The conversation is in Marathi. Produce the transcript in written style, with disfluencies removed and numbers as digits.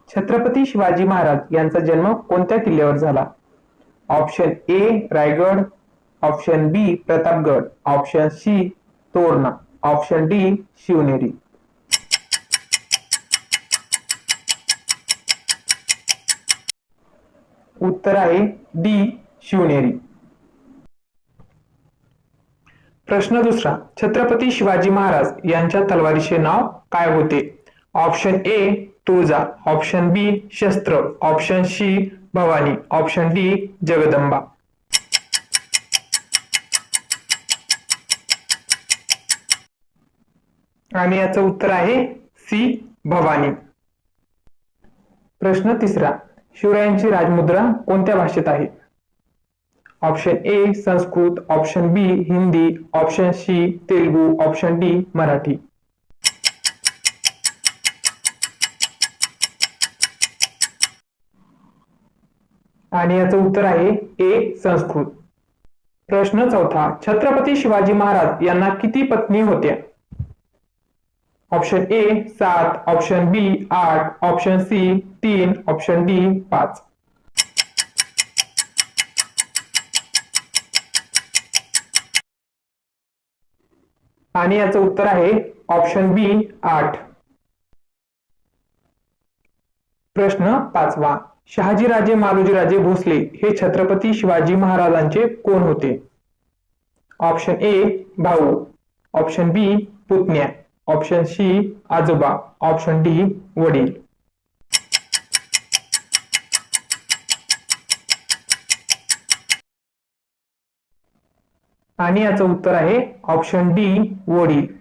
छत्रपती शिवाजी महाराज यांचा जन्म कोणत्या किल्ल्यावर झाला? Option A Raigad, option B Pratapgad, option C Torna, option D Shivneri. उत्तर आहे डी शिवनेरी. प्रश्न दुसरा, छत्रपती शिवाजी महाराज यांच्या तलवारीचे नाव काय होते? Option A Tulja, option B शस्त्र, option C Bhavani, option D Jagdamba. आणि याचं उत्तर आहे सी भवानी. प्रश्न तिसरा, शिवरायांची राजमुद्रा कोणत्या भाषेत आहे? Option A Sanskrit, option B Hindi, option C Telugu, option D Marathi. आणि याचं उत्तर आहे ए संस्कृत. प्रश्न चौथा, छत्रपती शिवाजी महाराज यांना किती पत्नी होत्या? Option A 7, option B 8, option C 3, option D 5. आणि याचं उत्तर आहे ऑप्शन बी 8. प्रश्न पाचवा, शहाजीराजे मालोजीराजे भोसले हे छत्रपती शिवाजी महाराजांचे कोण होते? ऑप्शन ए भाऊ, ऑप्शन बी पुतण्या, ऑप्शन सी आजोबा, ऑप्शन डी वडील. आणि याचं उत्तर आहे ऑप्शन डी वडील.